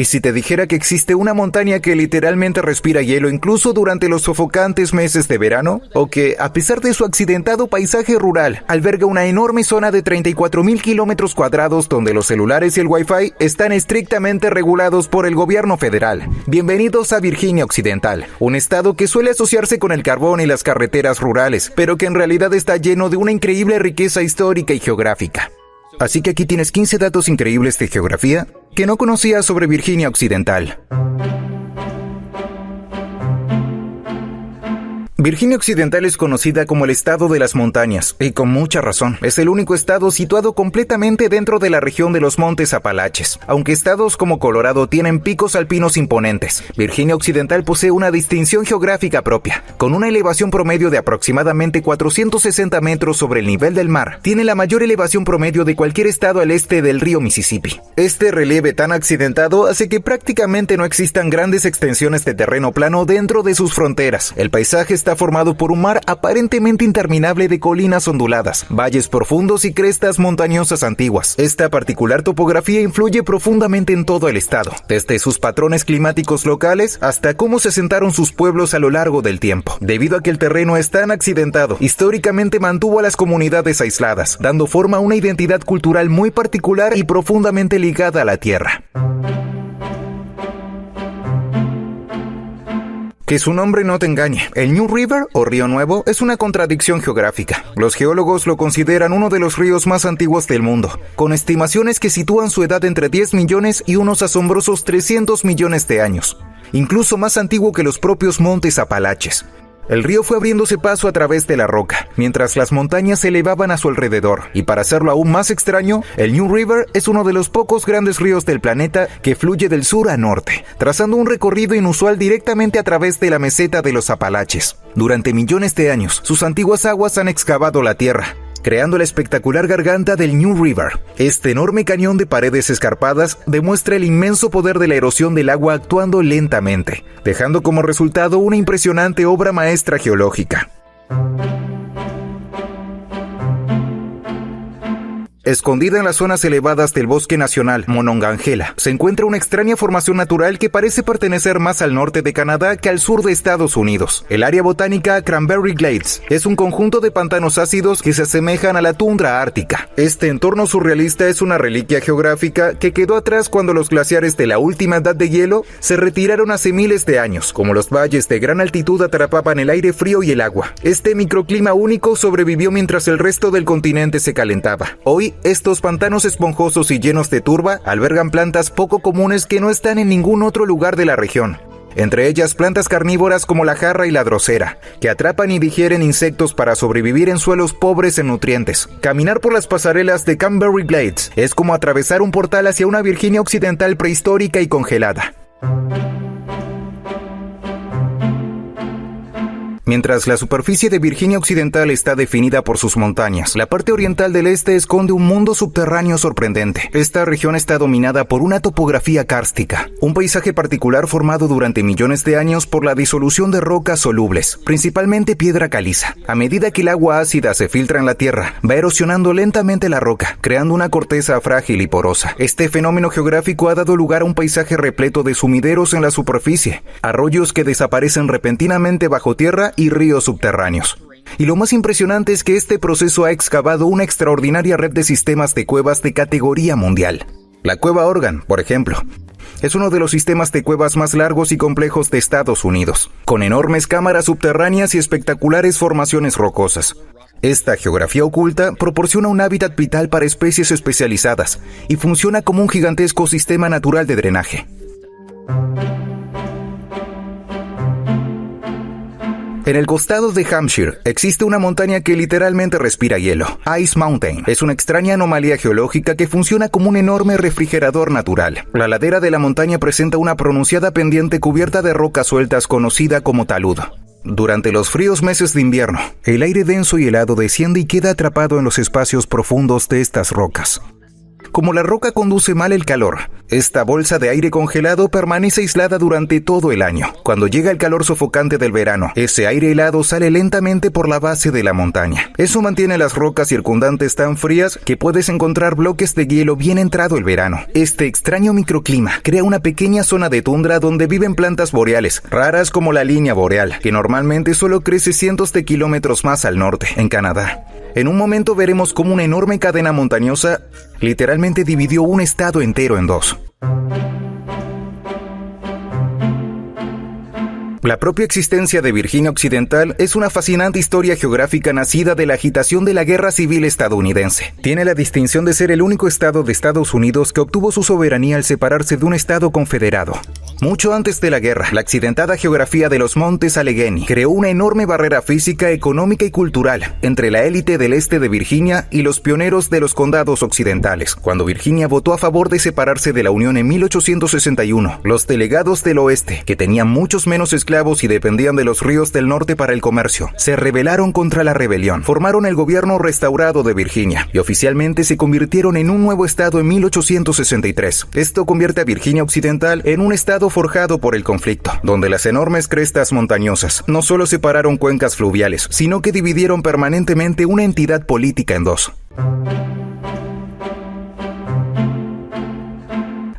¿Y si te dijera que existe una montaña que literalmente respira hielo incluso durante los sofocantes meses de verano? ¿O que, a pesar de su accidentado paisaje rural, alberga una enorme zona de 34,000 kilómetros cuadrados donde los celulares y el Wi-Fi están estrictamente regulados por el gobierno federal? Bienvenidos a Virginia Occidental, un estado que suele asociarse con el carbón y las carreteras rurales, pero que en realidad está lleno de una increíble riqueza histórica y geográfica. Así que aquí tienes 15 datos increíbles de geografía que no conocías sobre Virginia Occidental. Virginia Occidental es conocida como el estado de las montañas, y con mucha razón. Es el único estado situado completamente dentro de la región de los Montes Apalaches. Aunque estados como Colorado tienen picos alpinos imponentes, Virginia Occidental posee una distinción geográfica propia. Con una elevación promedio de aproximadamente 460 metros sobre el nivel del mar, tiene la mayor elevación promedio de cualquier estado al este del río Mississippi. Este relieve tan accidentado hace que prácticamente no existan grandes extensiones de terreno plano dentro de sus fronteras. El paisaje está formado por un mar aparentemente interminable de colinas onduladas, valles profundos y crestas montañosas antiguas. Esta particular topografía influye profundamente en todo el estado, desde sus patrones climáticos locales hasta cómo se asentaron sus pueblos a lo largo del tiempo. Debido a que el terreno es tan accidentado, históricamente mantuvo a las comunidades aisladas, dando forma a una identidad cultural muy particular y profundamente ligada a la tierra. Que su nombre no te engañe, el New River, o Río Nuevo, es una contradicción geográfica. Los geólogos lo consideran uno de los ríos más antiguos del mundo, con estimaciones que sitúan su edad entre 10 millones y unos asombrosos 300 millones de años, incluso más antiguo que los propios Montes Apalaches. El río fue abriéndose paso a través de la roca, mientras las montañas se elevaban a su alrededor, y para hacerlo aún más extraño, el New River es uno de los pocos grandes ríos del planeta que fluye del sur a norte, trazando un recorrido inusual directamente a través de la meseta de los Apalaches. Durante millones de años, sus antiguas aguas han excavado la tierra, creando la espectacular garganta del New River. Este enorme cañón de paredes escarpadas demuestra el inmenso poder de la erosión del agua actuando lentamente, dejando como resultado una impresionante obra maestra geológica. Escondida en las zonas elevadas del Bosque Nacional Monongahela, se encuentra una extraña formación natural que parece pertenecer más al norte de Canadá que al sur de Estados Unidos. El área botánica Cranberry Glades es un conjunto de pantanos ácidos que se asemejan a la tundra ártica. Este entorno surrealista es una reliquia geográfica que quedó atrás cuando los glaciares de la última edad de hielo se retiraron hace miles de años, como los valles de gran altitud atrapaban el aire frío y el agua. Este microclima único sobrevivió mientras el resto del continente se calentaba. Hoy, estos pantanos esponjosos y llenos de turba albergan plantas poco comunes que no están en ningún otro lugar de la región. Entre ellas plantas carnívoras como la jarra y la drosera, que atrapan y digieren insectos para sobrevivir en suelos pobres en nutrientes. Caminar por las pasarelas de Cranberry Glades es como atravesar un portal hacia una Virginia Occidental prehistórica y congelada. Mientras la superficie de Virginia Occidental está definida por sus montañas, la parte oriental del este esconde un mundo subterráneo sorprendente. Esta región está dominada por una topografía kárstica, un paisaje particular formado durante millones de años por la disolución de rocas solubles, principalmente piedra caliza. A medida que el agua ácida se filtra en la tierra, va erosionando lentamente la roca, creando una corteza frágil y porosa. Este fenómeno geográfico ha dado lugar a un paisaje repleto de sumideros en la superficie, arroyos que desaparecen repentinamente bajo tierra y ríos subterráneos. Y lo más impresionante es que este proceso ha excavado una extraordinaria red de sistemas de cuevas de categoría mundial. La cueva Organ, por ejemplo, es uno de los sistemas de cuevas más largos y complejos de Estados Unidos, con enormes cámaras subterráneas y espectaculares formaciones rocosas. Esta geografía oculta proporciona un hábitat vital para especies especializadas y funciona como un gigantesco sistema natural de drenaje. En el costado de Hampshire existe una montaña que literalmente respira hielo. Ice Mountain es una extraña anomalía geológica que funciona como un enorme refrigerador natural. La ladera de la montaña presenta una pronunciada pendiente cubierta de rocas sueltas conocida como talud. Durante los fríos meses de invierno, el aire denso y helado desciende y queda atrapado en los espacios profundos de estas rocas. Como la roca conduce mal el calor, esta bolsa de aire congelado permanece aislada durante todo el año. Cuando llega el calor sofocante del verano, ese aire helado sale lentamente por la base de la montaña. Eso mantiene las rocas circundantes tan frías que puedes encontrar bloques de hielo bien entrado el verano. Este extraño microclima crea una pequeña zona de tundra donde viven plantas boreales, raras como la línea boreal, que normalmente solo crece cientos de kilómetros más al norte, en Canadá. En un momento veremos cómo una enorme cadena montañosa literalmente dividió un estado entero en dos. La propia existencia de Virginia Occidental es una fascinante historia geográfica nacida de la agitación de la Guerra Civil estadounidense. Tiene la distinción de ser el único estado de Estados Unidos que obtuvo su soberanía al separarse de un estado confederado. Mucho antes de la guerra, la accidentada geografía de los montes Allegheny creó una enorme barrera física, económica y cultural entre la élite del este de Virginia y los pioneros de los condados occidentales. Cuando Virginia votó a favor de separarse de la Unión en 1861, los delegados del oeste, que tenían muchos menos esclavos y dependían de los ríos del norte para el comercio, se rebelaron contra la rebelión, formaron el gobierno restaurado de Virginia y oficialmente se convirtieron en un nuevo estado en 1863. Esto convierte a Virginia Occidental en un estado forjado por el conflicto, donde las enormes crestas montañosas no solo separaron cuencas fluviales, sino que dividieron permanentemente una entidad política en dos.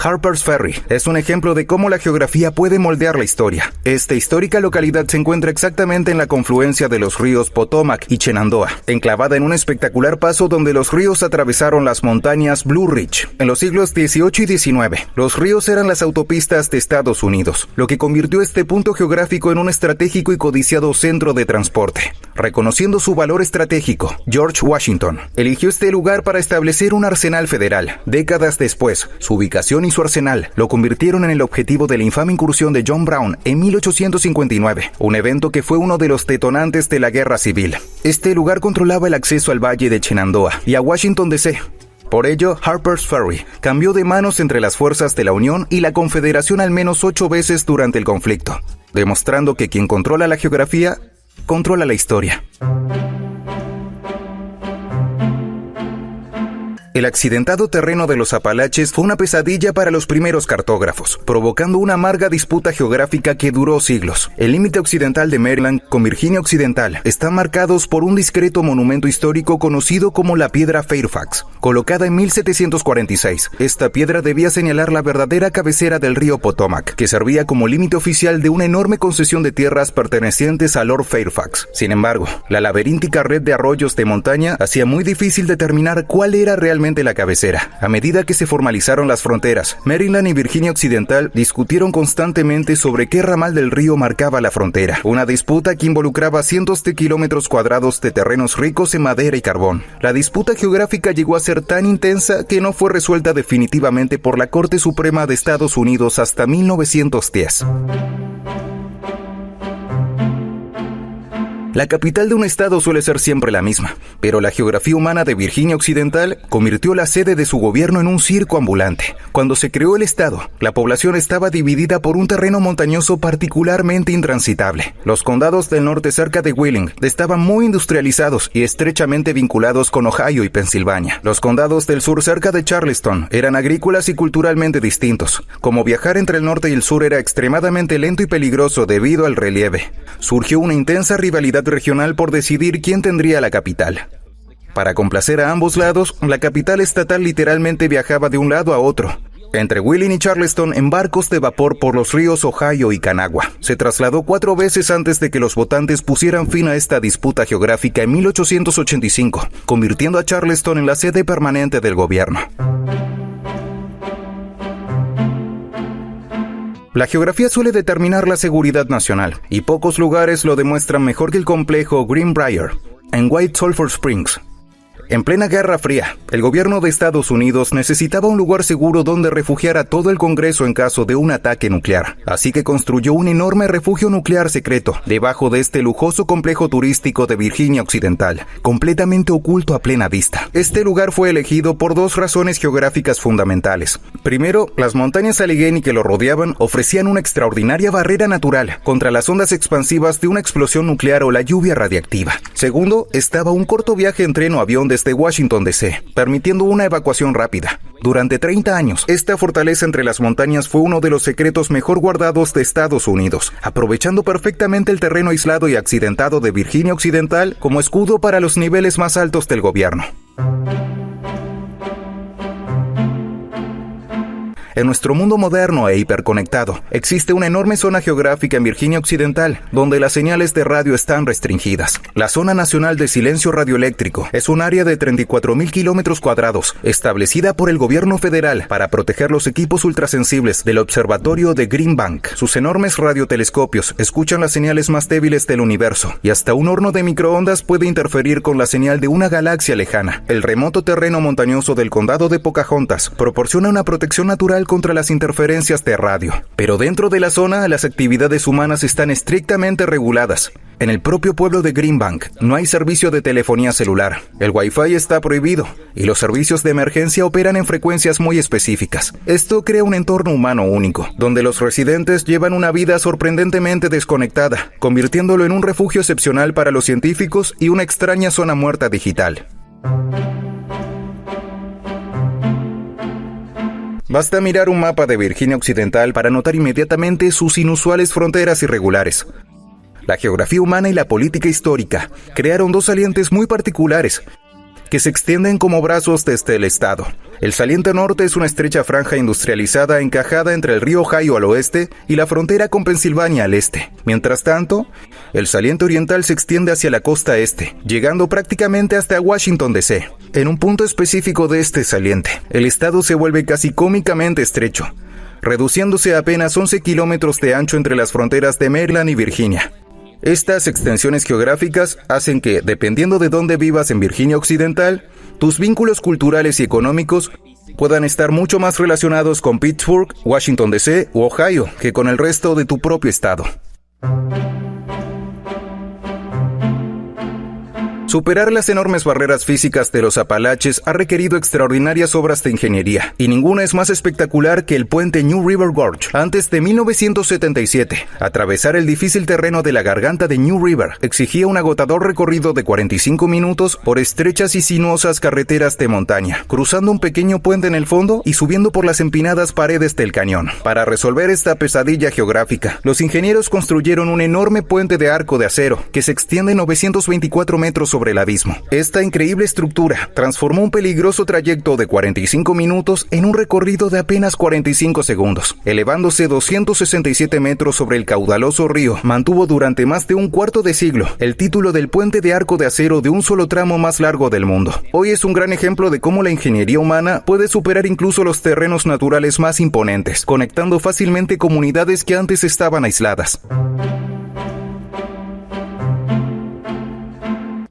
Harper's Ferry es un ejemplo de cómo la geografía puede moldear la historia. Esta histórica localidad se encuentra exactamente en la confluencia de los ríos Potomac y Shenandoah, enclavada en un espectacular paso donde los ríos atravesaron las montañas Blue Ridge. En los siglos XVIII y XIX, los ríos eran las autopistas de Estados Unidos, lo que convirtió este punto geográfico en un estratégico y codiciado centro de transporte. Reconociendo su valor estratégico, George Washington eligió este lugar para establecer un arsenal federal. Décadas después, su ubicación y su arsenal lo convirtieron en el objetivo de la infame incursión de John Brown en 1859, un evento que fue uno de los detonantes de la Guerra Civil. Este lugar controlaba el acceso al valle de Shenandoah y a Washington D.C. Por ello, Harper's Ferry cambió de manos entre las fuerzas de la Unión y la Confederación al menos 8 veces durante el conflicto, demostrando que quien controla la geografía, controla la historia. El accidentado terreno de los Apalaches fue una pesadilla para los primeros cartógrafos, provocando una amarga disputa geográfica que duró siglos. El límite occidental de Maryland con Virginia Occidental están marcados por un discreto monumento histórico conocido como la Piedra Fairfax, colocada en 1746. Esta piedra debía señalar la verdadera cabecera del río Potomac, que servía como límite oficial de una enorme concesión de tierras pertenecientes a Lord Fairfax. Sin embargo, la laberíntica red de arroyos de montaña hacía muy difícil determinar cuál era realmente la cabecera. A medida que se formalizaron las fronteras, Maryland y Virginia Occidental discutieron constantemente sobre qué ramal del río marcaba la frontera, una disputa que involucraba cientos de kilómetros cuadrados de terrenos ricos en madera y carbón. La disputa geográfica llegó a ser tan intensa que no fue resuelta definitivamente por la Corte Suprema de Estados Unidos hasta 1910. La capital de un estado suele ser siempre la misma, pero la geografía humana de Virginia Occidental convirtió la sede de su gobierno en un circo ambulante. Cuando se creó el estado, la población estaba dividida por un terreno montañoso particularmente intransitable. Los condados del norte cerca de Wheeling estaban muy industrializados y estrechamente vinculados con Ohio y Pensilvania. Los condados del sur cerca de Charleston eran agrícolas y culturalmente distintos. Como viajar entre el norte y el sur era extremadamente lento y peligroso debido al relieve, surgió una intensa rivalidad regional por decidir quién tendría la capital. Para complacer a ambos lados, la capital estatal literalmente viajaba de un lado a otro, entre Wheeling y Charleston en barcos de vapor por los ríos Ohio y Kanawha. Se trasladó 4 veces antes de que los votantes pusieran fin a esta disputa geográfica en 1885, convirtiendo a Charleston en la sede permanente del gobierno. La geografía suele determinar la seguridad nacional, y pocos lugares lo demuestran mejor que el complejo Greenbrier, en White Sulphur Springs. En plena Guerra Fría, el gobierno de Estados Unidos necesitaba un lugar seguro donde refugiar a todo el Congreso en caso de un ataque nuclear. Así que construyó un enorme refugio nuclear secreto debajo de este lujoso complejo turístico de Virginia Occidental, completamente oculto a plena vista. Este lugar fue elegido por 2 razones geográficas fundamentales. Primero, las montañas Allegheny que lo rodeaban ofrecían una extraordinaria barrera natural contra las ondas expansivas de una explosión nuclear o la lluvia radiactiva. Segundo, estaba a un corto viaje en tren o avión de desde Washington, D.C., permitiendo una evacuación rápida. Durante 30 años, esta fortaleza entre las montañas fue uno de los secretos mejor guardados de Estados Unidos, aprovechando perfectamente el terreno aislado y accidentado de Virginia Occidental como escudo para los niveles más altos del gobierno. En nuestro mundo moderno e hiperconectado, existe una enorme zona geográfica en Virginia Occidental, donde las señales de radio están restringidas. La Zona Nacional de Silencio Radioeléctrico es un área de 34,000 kilómetros cuadrados, establecida por el gobierno federal para proteger los equipos ultrasensibles del observatorio de Green Bank. Sus enormes radiotelescopios escuchan las señales más débiles del universo, y hasta un horno de microondas puede interferir con la señal de una galaxia lejana. El remoto terreno montañoso del condado de Pocahontas proporciona una protección natural contra las interferencias de radio. Pero dentro de la zona, las actividades humanas están estrictamente reguladas. En el propio pueblo de Greenbank no hay servicio de telefonía celular. El Wi-Fi está prohibido y los servicios de emergencia operan en frecuencias muy específicas. Esto crea un entorno humano único, donde los residentes llevan una vida sorprendentemente desconectada, convirtiéndolo en un refugio excepcional para los científicos y una extraña zona muerta digital. Basta mirar un mapa de Virginia Occidental para notar inmediatamente sus inusuales fronteras irregulares. La geografía humana y la política histórica crearon dos salientes muy particulares que se extienden como brazos desde el estado. El saliente norte es una estrecha franja industrializada encajada entre el río Ohio al oeste y la frontera con Pensilvania al este. Mientras tanto, el saliente oriental se extiende hacia la costa este, llegando prácticamente hasta Washington, D.C. En un punto específico de este saliente, el estado se vuelve casi cómicamente estrecho, reduciéndose a apenas 11 kilómetros de ancho entre las fronteras de Maryland y Virginia. Estas extensiones geográficas hacen que, dependiendo de dónde vivas en Virginia Occidental, tus vínculos culturales y económicos puedan estar mucho más relacionados con Pittsburgh, Washington D.C. u Ohio que con el resto de tu propio estado. Superar las enormes barreras físicas de los Apalaches ha requerido extraordinarias obras de ingeniería, y ninguna es más espectacular que el puente New River Gorge. Antes de 1977, atravesar el difícil terreno de la garganta de New River exigía un agotador recorrido de 45 minutos por estrechas y sinuosas carreteras de montaña, cruzando un pequeño puente en el fondo y subiendo por las empinadas paredes del cañón. Para resolver esta pesadilla geográfica, los ingenieros construyeron un enorme puente de arco de acero que se extiende 924 metros sobre el abismo. Esta increíble estructura transformó un peligroso trayecto de 45 minutos en un recorrido de apenas 45 segundos. Elevándose 267 metros sobre el caudaloso río, mantuvo durante más de un cuarto de siglo el título del puente de arco de acero de un solo tramo más largo del mundo. Hoy es un gran ejemplo de cómo la ingeniería humana puede superar incluso los terrenos naturales más imponentes, conectando fácilmente comunidades que antes estaban aisladas.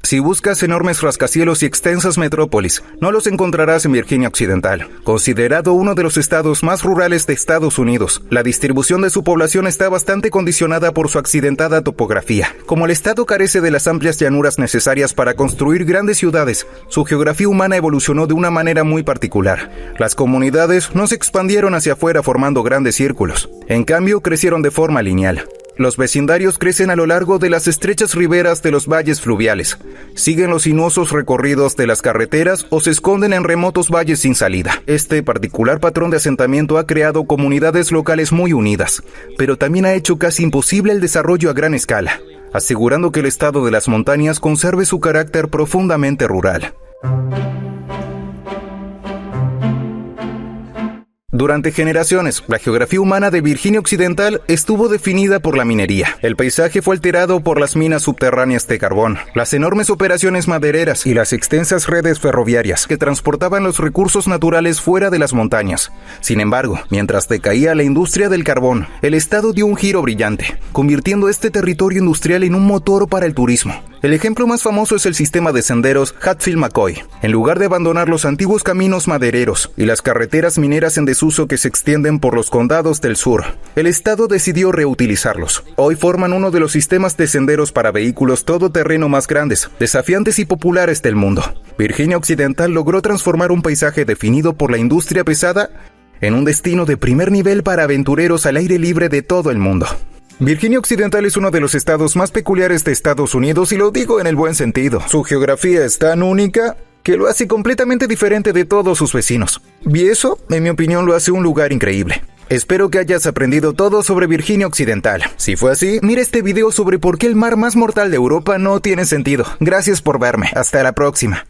Si buscas enormes rascacielos y extensas metrópolis, no los encontrarás en Virginia Occidental. Considerado uno de los estados más rurales de Estados Unidos, la distribución de su población está bastante condicionada por su accidentada topografía. Como el estado carece de las amplias llanuras necesarias para construir grandes ciudades, su geografía humana evolucionó de una manera muy particular. Las comunidades no se expandieron hacia afuera formando grandes círculos. En cambio, crecieron de forma lineal. Los vecindarios crecen a lo largo de las estrechas riberas de los valles fluviales, siguen los sinuosos recorridos de las carreteras o se esconden en remotos valles sin salida. Este particular patrón de asentamiento ha creado comunidades locales muy unidas, pero también ha hecho casi imposible el desarrollo a gran escala, asegurando que el estado de las montañas conserve su carácter profundamente rural. Durante generaciones, la geografía humana de Virginia Occidental estuvo definida por la minería. El paisaje fue alterado por las minas subterráneas de carbón, las enormes operaciones madereras y las extensas redes ferroviarias que transportaban los recursos naturales fuera de las montañas. Sin embargo, mientras decaía la industria del carbón, el estado dio un giro brillante, convirtiendo este territorio industrial en un motor para el turismo. El ejemplo más famoso es el sistema de senderos Hatfield-McCoy. En lugar de abandonar los antiguos caminos madereros y las carreteras mineras en desuso que se extienden por los condados del sur, el estado decidió reutilizarlos. Hoy forman uno de los sistemas de senderos para vehículos todoterreno más grandes, desafiantes y populares del mundo. Virginia Occidental logró transformar un paisaje definido por la industria pesada en un destino de primer nivel para aventureros al aire libre de todo el mundo. Virginia Occidental es uno de los estados más peculiares de Estados Unidos y lo digo en el buen sentido. Su geografía es tan única que lo hace completamente diferente de todos sus vecinos. Y eso, en mi opinión, lo hace un lugar increíble. Espero que hayas aprendido todo sobre Virginia Occidental. Si fue así, mira este video sobre por qué el mar más mortal de Europa no tiene sentido. Gracias por verme. Hasta la próxima.